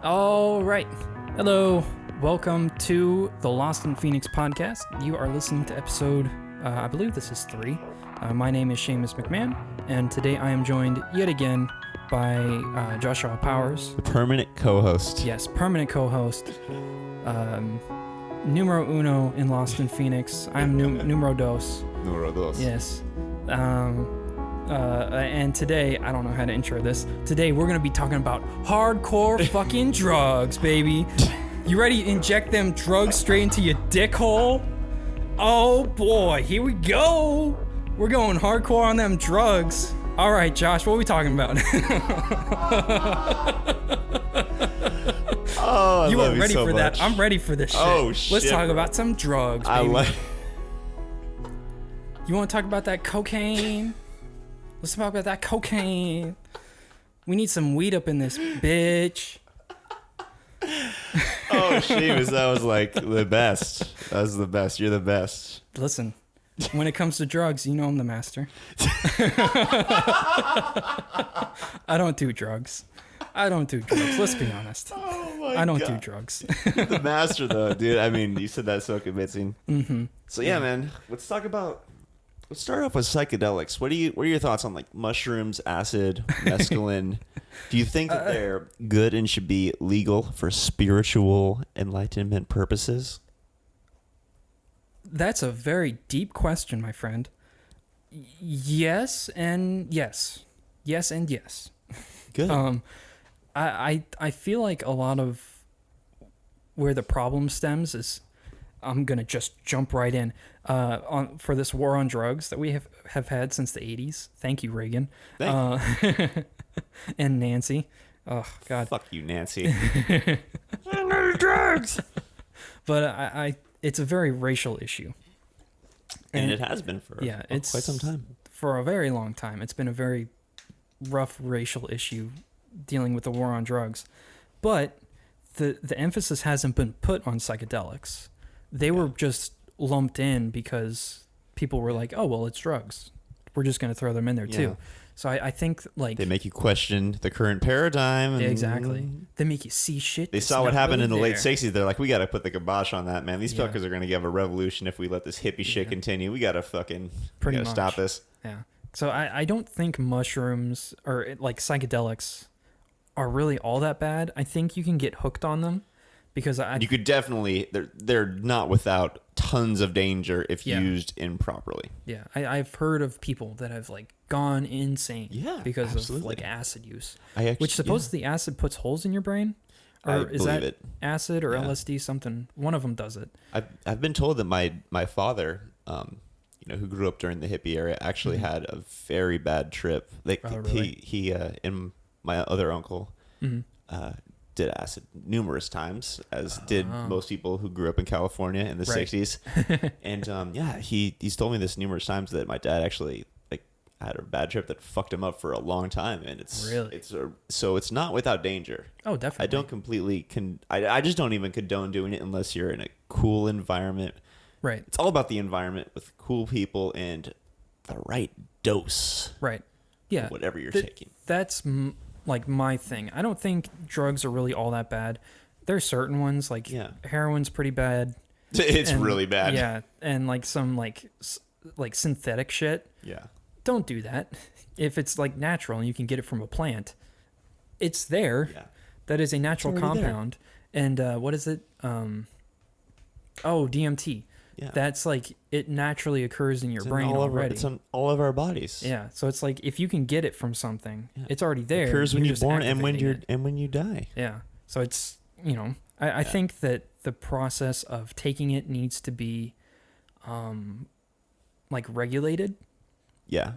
All right. Hello. Welcome to the Lost in Phoenix podcast. You are listening to episode, I believe this is 3. My name is Seamus McMahon, and today I am joined yet again by Joshua Powers. The permanent co-host. Yes, permanent co-host. Numero uno in Lost in Phoenix. I'm numero dos. Numero dos. Yes. And today, I don't know how to intro this. Today, we're going to be talking about hardcore fucking drugs, baby. You ready to inject them drugs straight into your dick hole? Oh boy, here we go. We're going hardcore on them drugs. All right, Josh, what are we talking about? Oh, you are ready so for much. that. I'm ready for this shit. Oh, shit. Let's talk about some drugs, baby. like. You want to talk about that cocaine? Let's talk about that cocaine. We need some weed up in this bitch. Oh, Seamus, that was like the best. That was the best. You're the best. Listen, when it comes to drugs, you know I'm the master. I don't do drugs. Let's be honest. Oh my I don't God. do drugs. The master, though, dude. I mean, you said that so convincing. Mm-hmm. So yeah, man. Let's start off with psychedelics. What are your thoughts on like mushrooms, acid, mescaline? Do you think that they're good and should be legal for spiritual enlightenment purposes? That's a very deep question, my friend. Yes and yes. Yes and yes. Good. I feel like a lot of where the problem stems is, I'm gonna just jump right in for this war on drugs that we have had since the 80s. Thank you, Reagan. And Nancy. Oh God. Fuck you, Nancy. I know drugs. But it's a very racial issue. And it has been for it's quite some time. For a very long time. It's been a very rough racial issue dealing with the war on drugs. But the emphasis hasn't been put on psychedelics. They were just lumped in because people were like, oh, well, it's drugs. We're just going to throw them in there too. So I think like... They make you question the current paradigm. And exactly. They make you see shit. They saw what happened in the late 60s. They're like, we got to put the kibosh on that, man. These fuckers are going to have a revolution if we let this hippie shit continue. We got to stop this. Yeah. So I don't think mushrooms or like psychedelics are really all that bad. I think you can get hooked on them because you could definitely, they're not without tons of danger if used improperly. Yeah. I've heard of people that have like gone insane because of like acid use, which supposedly acid puts holes in your brain. Or is that acid or LSD, something? One of them does it. I've been told that my father, who grew up during the hippie era, actually had a very bad trip. Like really? he and my other uncle did acid numerous times, as did most people who grew up in California in the 60s. And he's told me this numerous times that my dad actually like had a bad trip that fucked him up for a long time. And so it's not without danger. Oh, definitely. I don't completely I just don't even condone doing it unless you're in a cool environment. Right. It's all about the environment with cool people and the right dose. Right. Yeah. Whatever you're taking. That's like my thing. I don't think drugs are really all that bad. There's certain ones like heroin's pretty bad. It's really bad. Yeah. And like some like synthetic shit. Yeah. Don't do that. If it's like natural and you can get it from a plant, it's there. Yeah. That is a natural compound. There. And what is it? DMT. Yeah. That's like, it naturally occurs in your brain already. It's on all of our bodies. Yeah. So it's like, if you can get it from something, it's already there. It occurs when you're born and when you die. Yeah. So it's, I think that the process of taking it needs to be, like regulated. Yeah.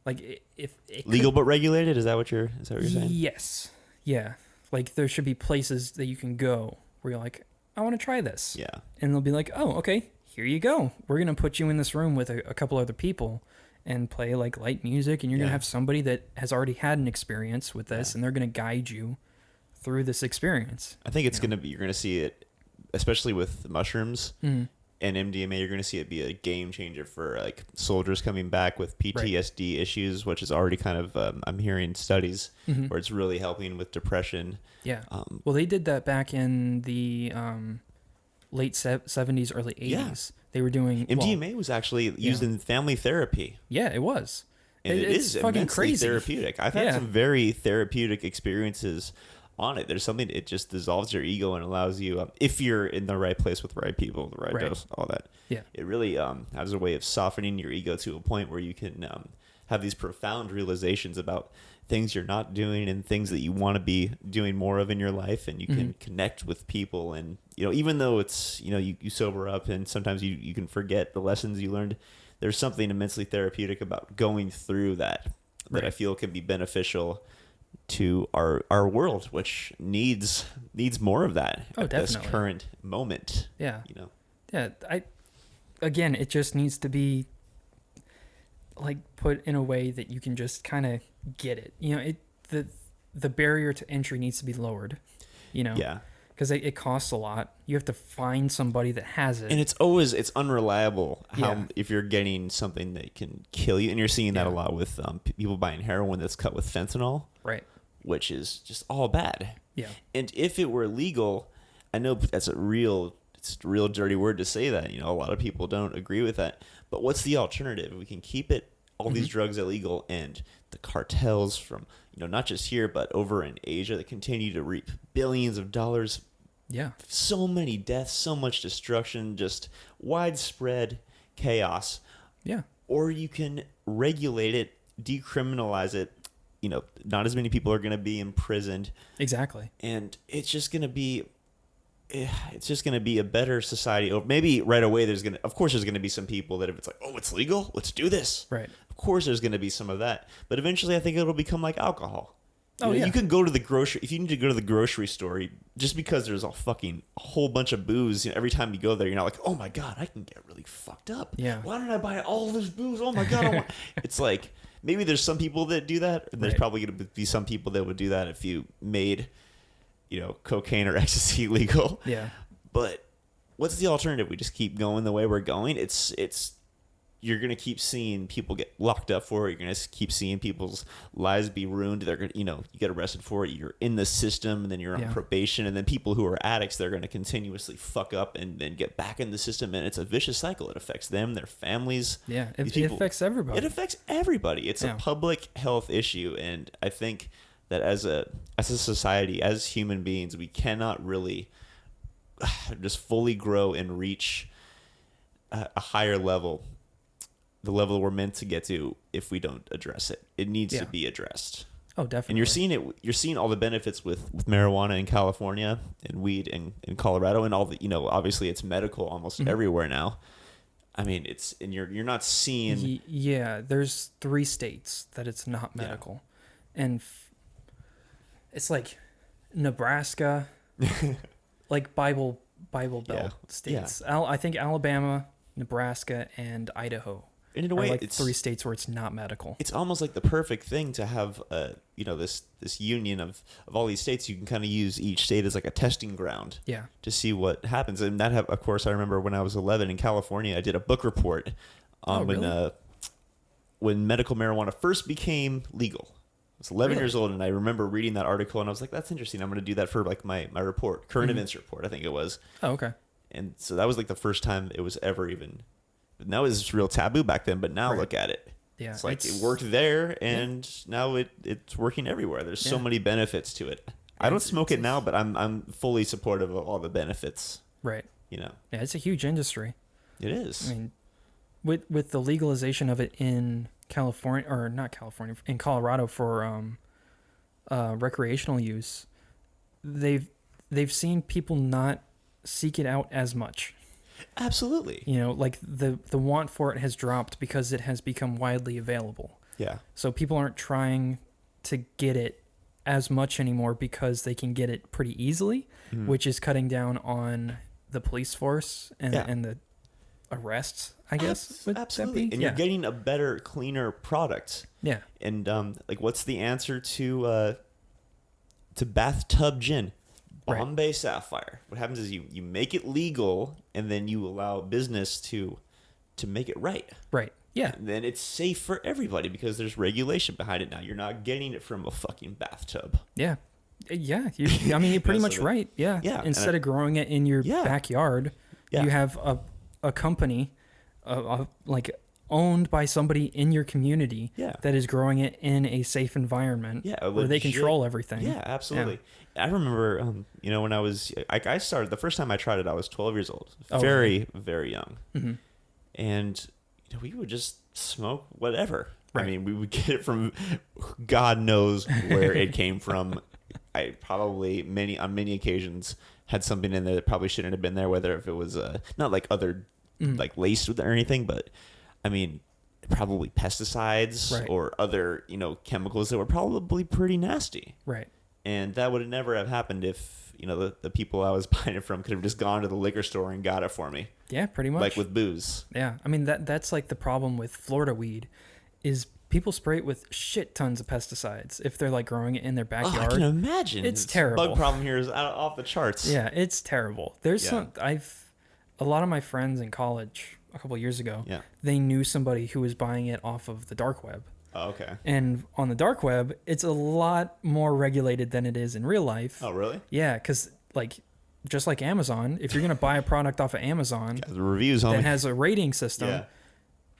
Like if it legal but regulated, is that what you're saying? Yes. Yeah. Like there should be places that you can go where you're like, I want to try this. Yeah. And they'll be like, oh, okay, here you go. We're going to put you in this room with a couple other people and play like light music. And you're going to have somebody that has already had an experience with this and they're going to guide you through this experience. I think it's going to be, you're going to see it, especially with mushrooms. and MDMA, you're going to see it be a game changer for like soldiers coming back with PTSD issues, which is already kind of, I'm hearing studies where it's really helping with depression. Yeah. Well, they did that back in the late 70s, early 80s. Yeah. They were doing... MDMA was actually used in family therapy. Yeah, it was. And it's fucking crazy. Therapeutic. I've had some very therapeutic experiences on it. There's something, it just dissolves your ego and allows you, if you're in the right place with the right people, the right dose, all that. Yeah. It really has a way of softening your ego to a point where you can have these profound realizations about things you're not doing and things that you want to be doing more of in your life, and you can connect with people. And even though it's you sober up and sometimes you can forget the lessons you learned, there's something immensely therapeutic about going through that I feel can be beneficial to our world, which needs more of that at this current moment. Yeah. Yeah. Again, it just needs to be like put in a way that you can just kind of get it. The barrier to entry needs to be lowered. Yeah. Because it costs a lot. You have to find somebody that has it, and it's unreliable if you're getting something that can kill you. And you're seeing that a lot with people buying heroin that's cut with fentanyl, right? Which is just all bad. Yeah. And if it were legal, I know it's a real dirty word to say that. A lot of people don't agree with that. But what's the alternative? We can keep all these drugs illegal, and the cartels from not just here but over in Asia that continue to reap billions of dollars. Yeah. So many deaths, so much destruction, just widespread chaos. Yeah. Or you can regulate it, decriminalize it. Not as many people are going to be imprisoned. Exactly. And it's just going to be a better society. Or maybe right away there's going to be some people that if it's like, oh, it's legal, let's do this. Right. Of course there's going to be some of that. But eventually I think it'll become like alcohol. You can go to the grocery, if you need to go to the grocery store, just because there's a whole bunch of booze, every time you go there, you're not like, oh my God, I can get really fucked up. Yeah. Why did I buy all this booze? Oh my God. It's like, maybe there's some people that do that. And there's probably going to be some people that would do that if you made, cocaine or ecstasy legal. Yeah. But what's the alternative? We just keep going the way we're going. You're going to keep seeing people get locked up for it. You're going to keep seeing people's lives be ruined. They're going to, you get arrested for it. You're in the system, and then you're on probation. And then people who are addicts, they're going to continuously fuck up and then get back in the system. And it's a vicious cycle. It affects them, their families. Yeah, it affects everybody. It affects everybody. It's a public health issue. And I think that as a society, as human beings, we cannot really just fully grow and reach a higher level, the level we're meant to get to, if we don't address it. It needs to be addressed. Oh, definitely. And you're seeing all the benefits with marijuana in California and weed in Colorado, and all the, obviously it's medical almost everywhere now. I mean, you're not seeing. Yeah, there's 3 states that it's not medical. And it's like Nebraska, like Bible Belt states. Yeah. I think Alabama, Nebraska, and Idaho. And in a way, it's 3 states where it's not medical. It's almost like the perfect thing to have, this union of all these states. You can kind of use each state as like a testing ground. Yeah. To see what happens. And of course, I remember when I was 11 in California, I did a book report on when medical marijuana first became legal. I was 11 years old, and I remember reading that article, and I was like, that's interesting. I'm going to do that for like my report, current events report, I think it was. Oh, okay. And so that was like the first time it was ever even. Now it's real taboo back then, but now look at it. Yeah, it's like it worked there, and now it's working everywhere. There's so many benefits to it. I don't smoke it now, but I'm fully supportive of all the benefits. Right. Yeah, it's a huge industry. It is. I mean, with the legalization of it in in Colorado for recreational use, they've seen people not seek it out as much. Absolutely. Like the want for it has dropped because it has become widely available. Yeah. So people aren't trying to get it as much anymore because they can get it pretty easily, which is cutting down on the police force and the arrests, I guess. Absolutely. And you're getting a better, cleaner product. Yeah. And what's the answer to bathtub gin? Bombay Sapphire. What happens is you make it legal, and then you allow business to make it right. Right. Yeah. And then it's safe for everybody because there's regulation behind it now. You're not getting it from a fucking bathtub. Yeah. Yeah. I mean, you're pretty much right. Yeah. Yeah. Instead of growing it in your backyard, you have a company, like owned by somebody in your community that is growing it in a safe environment where they control everything. Yeah, absolutely. Yeah. I remember, when I started, the first time I tried it, I was 12 years old. Very, very young. Mm-hmm. And we would just smoke whatever. Right. I mean, we would get it from God knows where it came from. I probably on many occasions had something in there that probably shouldn't have been there, whether if it was not like other like laced with or anything, but I mean probably pesticides or other, chemicals that were probably pretty nasty. Right. And that would never have happened if, the people I was buying it from could have just gone to the liquor store and got it for me. Yeah, pretty much. Like with booze. Yeah. I mean, that's like the problem with Florida weed is people spray it with shit tons of pesticides if they're like growing it in their backyard. Oh, I can imagine. It's terrible. Bug problem here is off the charts. Yeah, it's terrible. There's a lot of my friends in college a couple of years ago, they knew somebody who was buying it off of the dark web. Oh, okay. And on the dark web, it's a lot more regulated than it is in real life. Oh, really? Yeah, because just like Amazon, if you're going to buy a product off of Amazon the reviews that has a rating system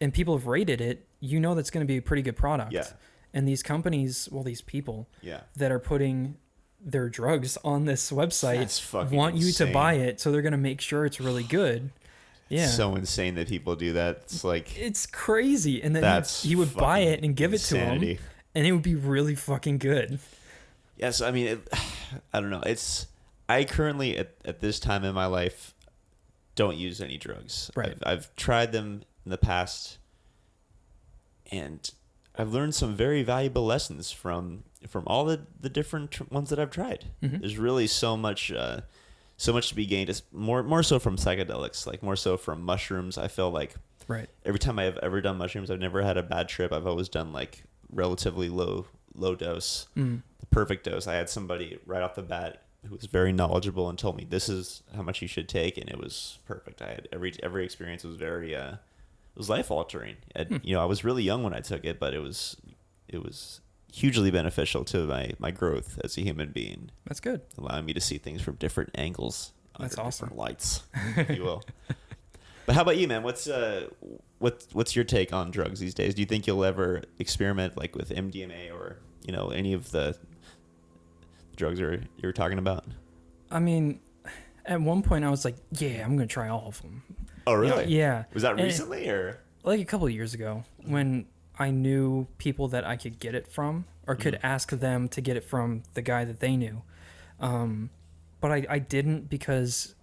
and people have rated it, that's going to be a pretty good product. Yeah. And these companies, these people that are putting their drugs on this website want you to buy it, so they're going to make sure it's really good. Yeah. So insane that people do that. It's like... It's crazy. And then you would buy it and give insanity. It to them, and it would be really fucking good. Yes, I mean, I don't know. I currently, at this time in my life, don't use any drugs. Right. I've tried them in the past, and I've learned some very valuable lessons from all the different ones that I've tried. Mm-hmm. There's really so much to be gained. It's more so from psychedelics, like more so from mushrooms. I feel like every time I've ever done mushrooms, I've never had a bad trip. I've always done like relatively low dose, the perfect dose. I had somebody right off the bat who was very knowledgeable and told me this is how much you should take, and it was perfect. I had every experience was very it was life altering. I was really young when I took it, but it was hugely beneficial to my growth as a human being. That's good. Allowing me to see things from different angles. That's awesome. Different lights, if you will. But how about you, man? What's your take on drugs these days? Do you think you'll ever experiment like with MDMA or any of the drugs you were talking about? I mean, at one point I was like, yeah, I'm going to try all of them. Oh, really? Yeah. Was that recently or? Like a couple of years ago when I knew people that I could get it from or could ask them to get it from the guy that they knew. But I didn't because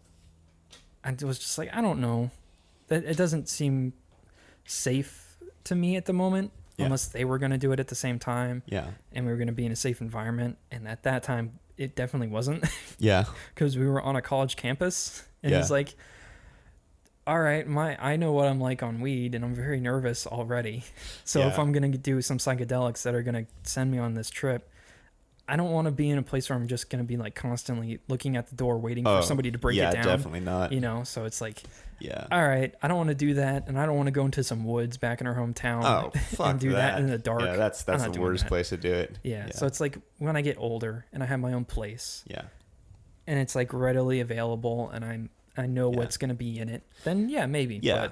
I was just like, I don't know. It doesn't seem safe to me at the moment. Unless they were going to do it at the same time. Yeah. And we were going to be in a safe environment. And at that time, it definitely wasn't. Yeah. Because we were on a college campus. And it's like, all right, I know what I'm like on weed, and I'm very nervous already. So if I'm going to do some psychedelics that are going to send me on this trip, I don't want to be in a place where I'm just going to be like constantly looking at the door waiting for somebody to break it down. Yeah, definitely not. So it's like, all right, I don't want to do that, and I don't want to go into some woods back in our hometown and do that in the dark. Yeah, that's the worst place to do it. Yeah, so it's like when I get older and I have my own place. Yeah. And it's like readily available, and I know what's going to be in it. Then maybe. Yeah.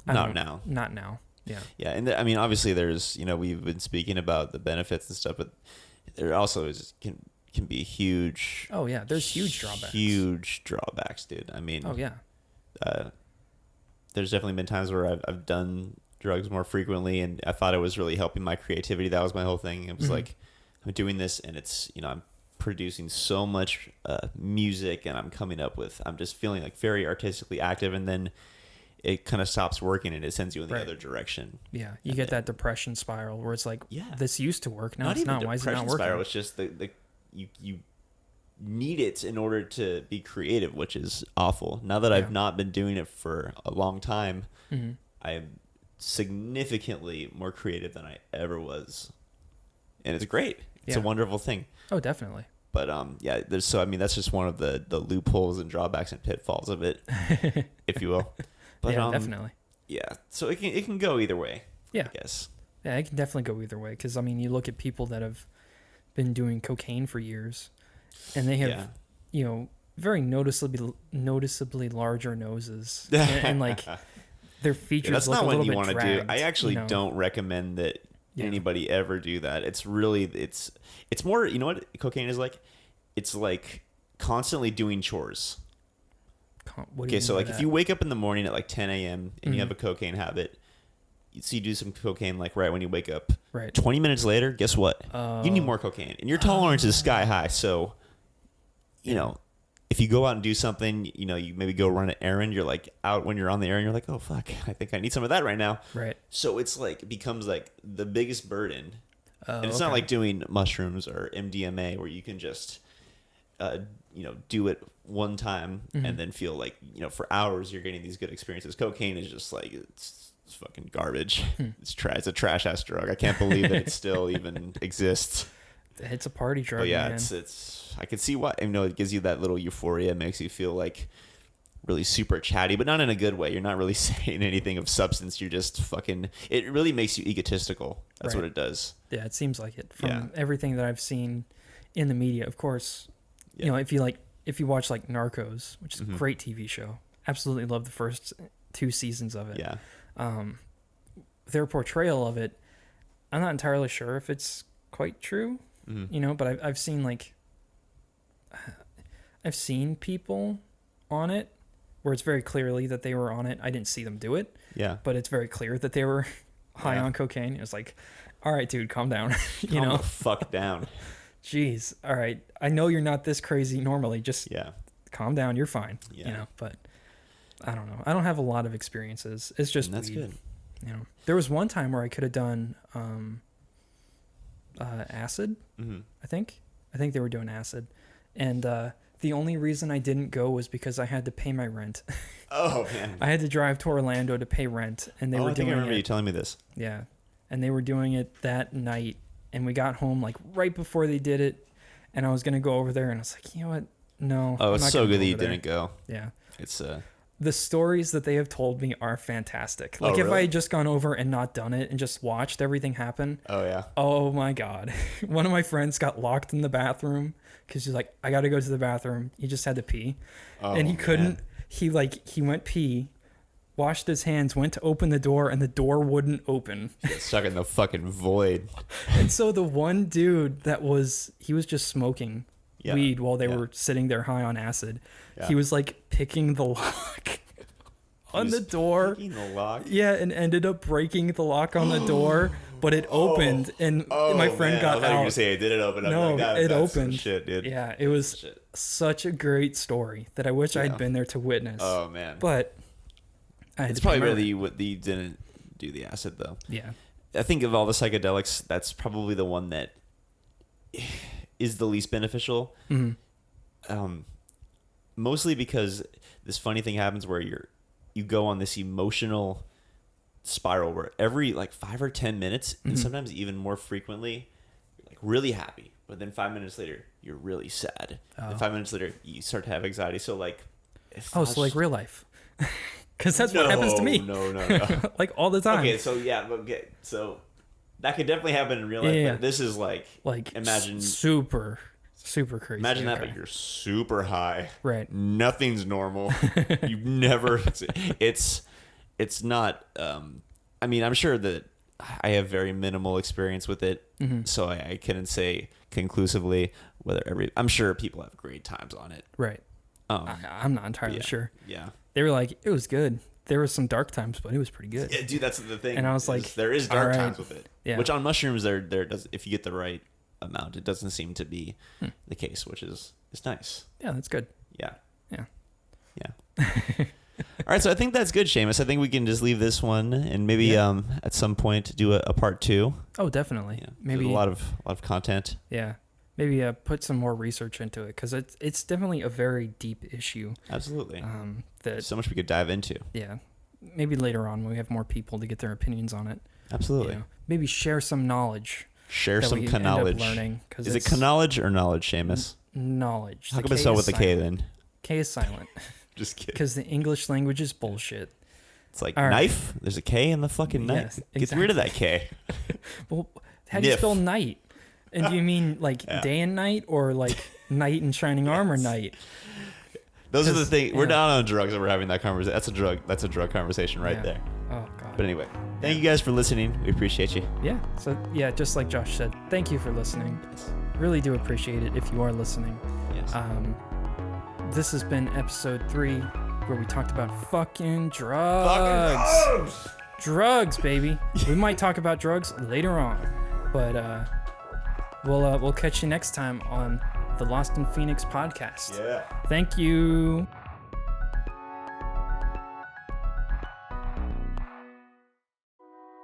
But not now. Not now. Yeah. Yeah, and I mean, obviously, there's we've been speaking about the benefits and stuff, but there also can be huge. Oh yeah, there's huge drawbacks. Huge drawbacks, dude. I mean. Oh yeah. There's definitely been times where I've done drugs more frequently, and I thought it was really helping my creativity. That was my whole thing. It was like, I'm doing this, and it's I'm producing so much music, and I'm just feeling like very artistically active, and then it kind of stops working and it sends you in the other direction. Yeah, you get that depression spiral where it's like, this used to work, now it's not. Why is it not working? Spiral, it's just you need it in order to be creative, which is awful. Now that I've not been doing it for a long time, I am significantly more creative than I ever was, and it's great. It's a wonderful thing. Oh, definitely. But yeah, I mean, that's just one of the loopholes and drawbacks and pitfalls of it, if you will. But, yeah, definitely. Yeah, so it can go either way. Yeah, I guess. Yeah, it can definitely go either way. Because I mean, you look at people that have been doing cocaine for years, and they have, very noticeably larger noses, and like their features. That's look not a what little you bit want to dragged, do. I actually don't recommend that anybody ever do that. It's really it's more. You know what cocaine is like? It's like constantly doing chores. Okay, so like if you wake up in the morning at like 10 a.m. and you have a cocaine habit, so you do some cocaine like right when you wake up. Right. 20 minutes later, guess what? You need more cocaine, and your tolerance is sky high. So, if you go out and do something, you maybe go run an errand. You're like out when you're on the errand. You're like, oh fuck, I think I need some of that right now. Right. So it's like it becomes like the biggest burden, and it's not like doing mushrooms or MDMA where you can just, do it one time and then feel like for hours you're getting these good experiences. Cocaine is just like it's fucking garbage. It's a trash ass drug. I can't believe that it still even exists. It's a party drug. But yeah, man. it's I can see why. It gives you that little euphoria. It makes you feel like really super chatty, but not in a good way. You're not really saying anything of substance. You're just fucking. It really makes you egotistical. That's what it does. Yeah, it seems like it from everything that I've seen in the media. Of course, if you watch like Narcos, which is a great TV show, absolutely love the first 2 seasons of it. Yeah. Their portrayal of it, I'm not entirely sure if it's quite true. But I've seen people on it where it's very clearly that they were on it. I didn't see them do it. Yeah. But it's very clear that they were high on cocaine. It's like, all right, dude, calm down. Calm the fuck down. Jeez. All right. I know you're not this crazy normally. Just calm down. You're fine. Yeah. But I don't know. I don't have a lot of experiences. It's just that's weed. Good. There was one time where I could have done acid. I think they were doing acid, and the only reason I didn't go was because I had to pay my rent. Oh man! I had to drive to Orlando to pay rent, and they were doing it. I remember you telling me this. Yeah, and they were doing it that night, and we got home like right before they did it, and I was gonna go over there, and I was like, you know what? No. Oh, it's so good that you didn't go. Yeah. It's the stories that they have told me are fantastic. Like if I had just gone over and not done it and just watched everything happen. Oh yeah. Oh my God. One of my friends got locked in the bathroom because he's like, I got to go to the bathroom. He just had to pee. And he couldn't, he went pee, washed his hands, went to open the door, and the door wouldn't open. Stuck in the fucking void. And so the one dude he was just smoking weed while they were sitting there high on acid. He was like picking the lock on the door. Picking the lock? Yeah, and ended up breaking the lock on the door, but it opened, and my friend got out. I thought you were going to say, did it open up? No, it opened. Shit, dude. Yeah, it was such a great story that I wish I'd been there to witness. Oh, man. But it's probably better that you didn't do the acid, though. Yeah. I think of all the psychedelics, that's probably the one that is the least beneficial. Mostly because this funny thing happens where you go on this emotional spiral where every like 5 or 10 minutes, and sometimes even more frequently, you're like really happy, but then 5 minutes later you're really sad. And 5 minutes later you start to have anxiety. So like, so like real life, because that's what happens to me. No. Like all the time. Okay, so that could definitely happen in real life. Yeah. But this is like imagine super crazy. Imagine that, but you're super high. Right. Nothing's normal. You've never. It's not. I mean, I'm sure that I have very minimal experience with it, so I couldn't say conclusively whether I'm sure people have great times on it. Right. I'm not entirely sure. Yeah. They were like, it was good. There was some dark times, but it was pretty good. Yeah, dude, that's the thing. And I was like, there is dark times with it. Yeah. Which on mushrooms, there does, if you get the right amount, it doesn't seem to be the case, which is nice. Yeah, that's good. Yeah. Yeah. All right, so I think that's good, Seamus. I think we can just leave this one and maybe at some point do a part 2. Oh, definitely. Yeah, maybe a lot of content. Yeah. Maybe put some more research into it, because it's definitely a very deep issue. Absolutely. That so much we could dive into. Yeah. Maybe later on when we have more people to get their opinions on it. Absolutely. Maybe share some knowledge. Share some knowledge. Learning, is it knowledge or knowledge, Seamus? knowledge. How come it's spelled with a K then? K is silent. Just kidding. Because the English language is bullshit. It's like knife. Right. There's a K in the fucking knife. Yes, exactly. Get rid of that K. Well, how do you spell night? And do you mean like day and night, or like knight in shining armor night? Those are the things. We're not on drugs and we're having that conversation. That's a drug conversation right there. Oh god. But anyway, thank you guys for listening. We appreciate you. Yeah. So just like Josh said, thank you for listening. Yes. Really do appreciate it if you are listening. Yes. This has been episode 3, where we talked about fucking drugs. Drugs, baby. We might talk about drugs later on, but we'll catch you next time on the Lost in Phoenix podcast. Yeah. Thank you.